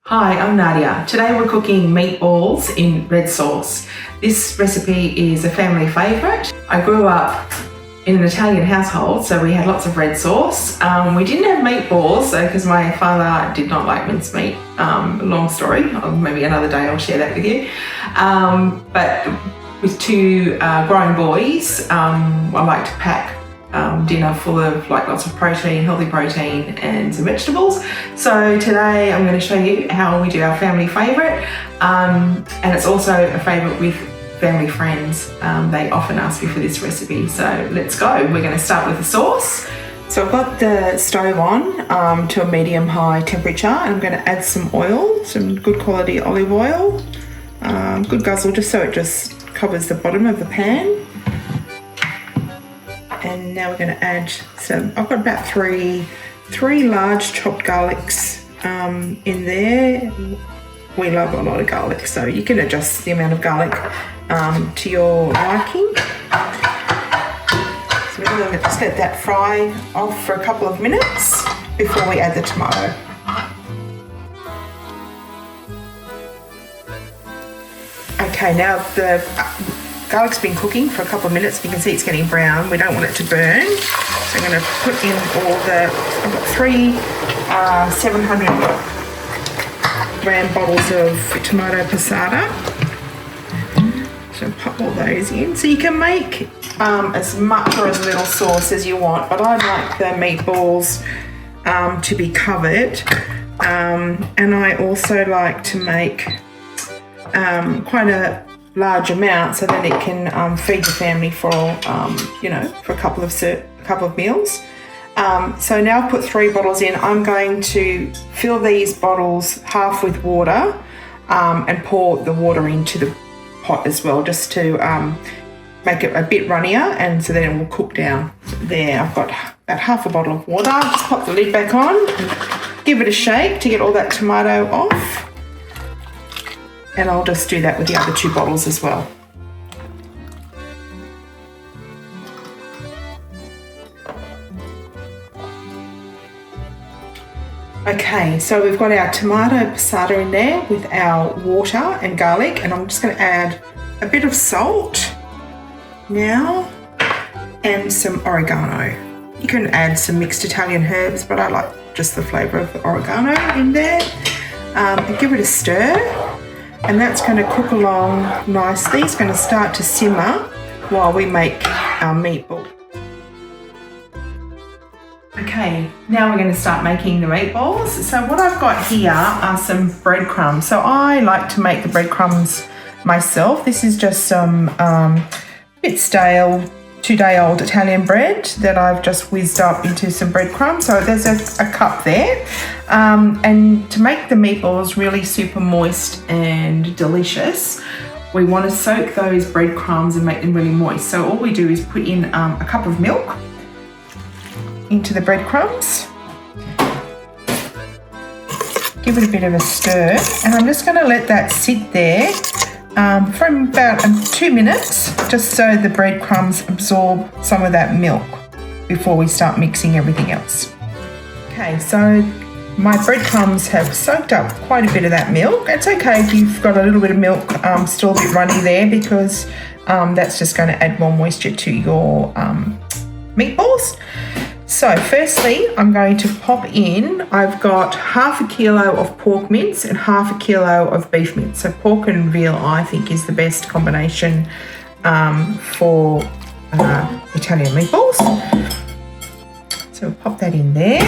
Hi, I'm Nadia. Today we're cooking meatballs in red sauce. This recipe is a family favourite. I grew up in an Italian household, so we had lots of red sauce. We didn't have meatballs, because my father did not like mincemeat. Long story, maybe another day I'll share that with you. But with two growing boys, I like to pack dinner full of lots of protein, healthy protein and some vegetables. So today I'm going to show you how we do our family favourite, and it's also a favourite with family friends. They often ask me for this recipe, so let's go. We're going to start with the sauce. So I've got the stove on to a medium-high temperature, and I'm going to add some oil, some good quality olive oil, good guzzle just so it just covers the bottom of the pan. And now we're going to add some, I've got about three large chopped garlics in there. We love a lot of garlic, so you can adjust the amount of garlic to your liking. So we're going to just let that fry off for a couple of minutes before we add the tomato. Okay, now the garlic's been cooking for a couple of minutes. You can see it's getting brown. We don't want it to burn. So I'm going to put in all the, I've got three 700 gram bottles of tomato passata. So pop all those in. So you can make as much or as little sauce as you want, but I like the meatballs to be covered. And I also like to make quite a large amount, so then it can feed the family for for a couple of meals. So now I've put 3 bottles in. I'm going to fill these bottles half with water and pour the water into the pot as well, just to make it a bit runnier, and so then it will cook down. There, I've got about half a bottle of water. Just pop the lid back on and give it a shake to get all that tomato off. And I'll just do that with the other 2 bottles as well. Okay, so we've got our tomato passata in there with our water and garlic, and I'm just going to add a bit of salt now and some oregano. You can add some mixed Italian herbs, but I like just the flavour of the oregano in there. And give it a stir. And that's going to cook along nicely. It's going to start to simmer while we make our meatball. Okay, now we're going to start making the meatballs. So what I've got here are some breadcrumbs. So I like to make the breadcrumbs myself. This is just some bit stale, 2-day-old Italian bread that I've just whizzed up into some breadcrumbs. So there's a cup there. And to make the meatballs really super moist and delicious, we want to soak those breadcrumbs and make them really moist. So all we do is put in a cup of milk into the breadcrumbs. Give it a bit of a stir, and I'm just going to let that sit there for about 2 minutes, just so the breadcrumbs absorb some of that milk before we start mixing everything else. Okay, so my breadcrumbs have soaked up quite a bit of that milk. It's okay if you've got a little bit of milk still a bit runny there, because that's just going to add more moisture to your meatballs. So firstly, I'm going to pop in, I've got half a kilo of pork mince and half a kilo of beef mince. So pork and veal, I think, is the best combination for Italian meatballs. So we'll pop that in there.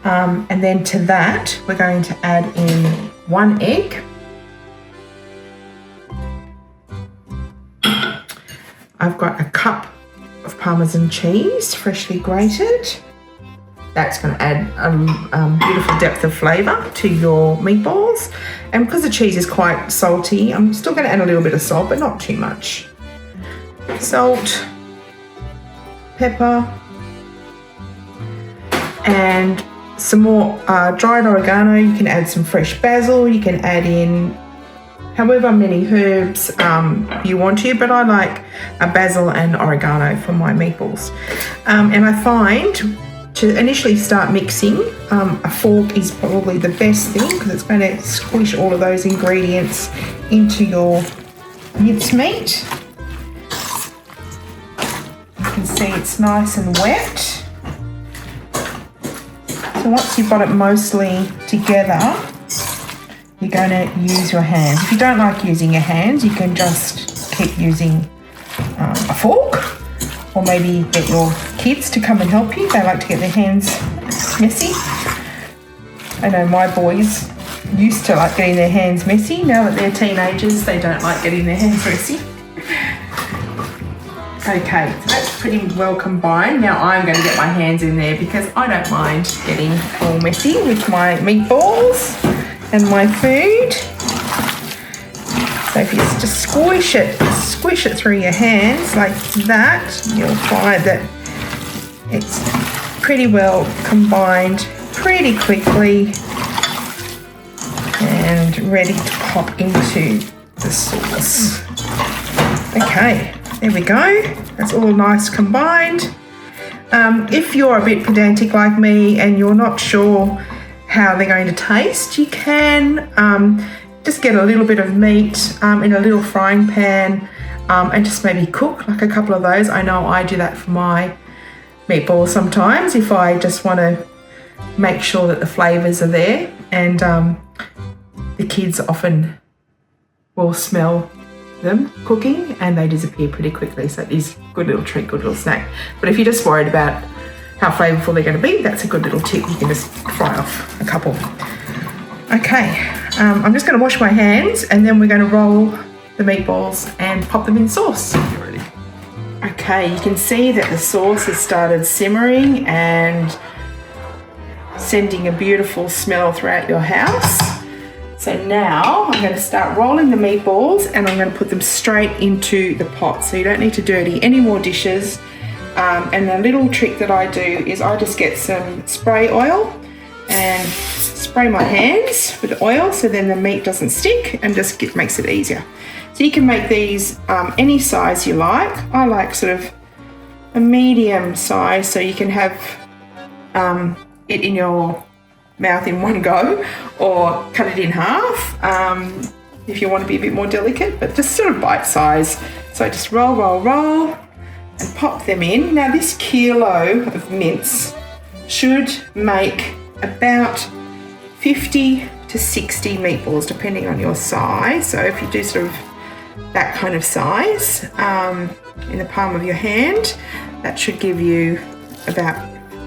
And then to that, we're going to add in 1 egg. I've got a cup of Parmesan cheese, freshly grated. That's going to add a beautiful depth of flavour to your meatballs. And because the cheese is quite salty, I'm still going to add a little bit of salt, but not too much. Salt, pepper, and some more dried oregano. You can add some fresh basil. You can add in however many herbs you want to, but I like a basil and oregano for my meatballs. And I find to initially start mixing, a fork is probably the best thing because it's going to squish all of those ingredients into your mincemeat. You can see it's nice and wet. So once you've got it mostly together, you're going to use your hands. If you don't like using your hands, you can just keep using a fork, or maybe get your kids to come and help you. They like to get their hands messy. I know my boys used to like getting their hands messy. Now that they're teenagers, they don't like getting their hands messy. Okay, so that's pretty well combined. Now I'm going to get my hands in there because I don't mind getting all messy with my meatballs and my food. So if you just squish it through your hands like that, you'll find that it's pretty well combined pretty quickly and ready to pop into the sauce. Okay, there we go. That's all nice combined. If you're a bit pedantic like me and you're not sure how they're going to taste, you can just get a little bit of meat in a little frying pan and just maybe cook like a couple of those. I know I do that for my meatballs sometimes if I just want to make sure that the flavours are there, and the kids often will smell them cooking and they disappear pretty quickly, so it is a good little treat, good little snack. But if you're just worried about how flavourful they're going to be, that's a good little tip. You can just fry off a couple. Okay, I'm just going to wash my hands and then we're going to roll the meatballs and pop them in sauce. Okay, you can see that the sauce has started simmering and sending a beautiful smell throughout your house. So now I'm going to start rolling the meatballs and I'm going to put them straight into the pot. So you don't need to dirty any more dishes. And a little trick that I do is I just get some spray oil and spray my hands with oil so then the meat doesn't stick and just makes it easier. So you can make these any size you like. I like sort of a medium size so you can have it in your mouth in one go, or cut it in half if you want to be a bit more delicate, but just sort of bite size. So I just roll and pop them in. Now this kilo of mince should make about 50 to 60 meatballs depending on your size. So if you do sort of that kind of size in the palm of your hand, that should give you about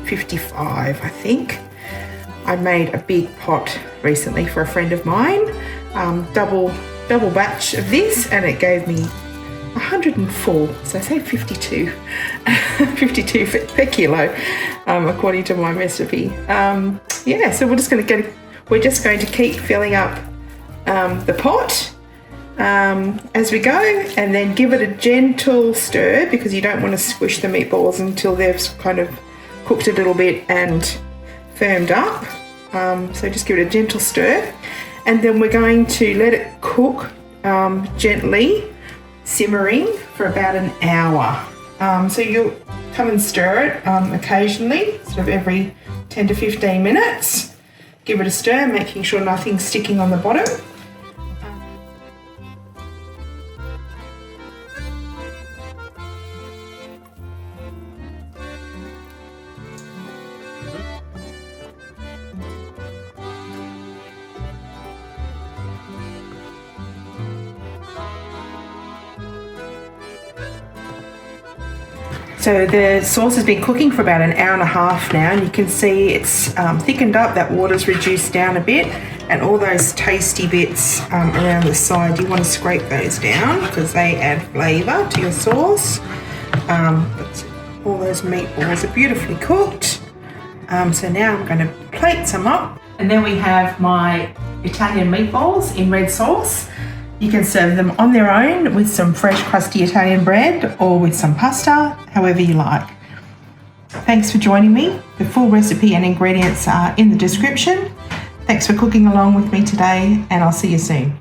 55, I think. I made a big pot recently for a friend of mine, double batch of this, and it gave me 104, so I say 52 per kilo, according to my recipe. Yeah, so we're just going to keep filling up the pot as we go, and then give it a gentle stir because you don't want to squish the meatballs until they've kind of cooked a little bit and firmed up. So just give it a gentle stir, and then we're going to let it cook gently, simmering for about an hour. So you'll come and stir it occasionally, sort of every 10 to 15 minutes. Give it a stir, making sure nothing's sticking on the bottom. So the sauce has been cooking for about an hour and a half now, and you can see it's thickened up, that water's reduced down a bit, and all those tasty bits around the side, you want to scrape those down because they add flavour to your sauce. But all those meatballs are beautifully cooked. So now I'm going to plate some up. And then we have my Italian meatballs in red sauce. You can serve them on their own with some fresh crusty Italian bread or with some pasta, however you like. Thanks for joining me. The full recipe and ingredients are in the description. Thanks for cooking along with me today, and I'll see you soon.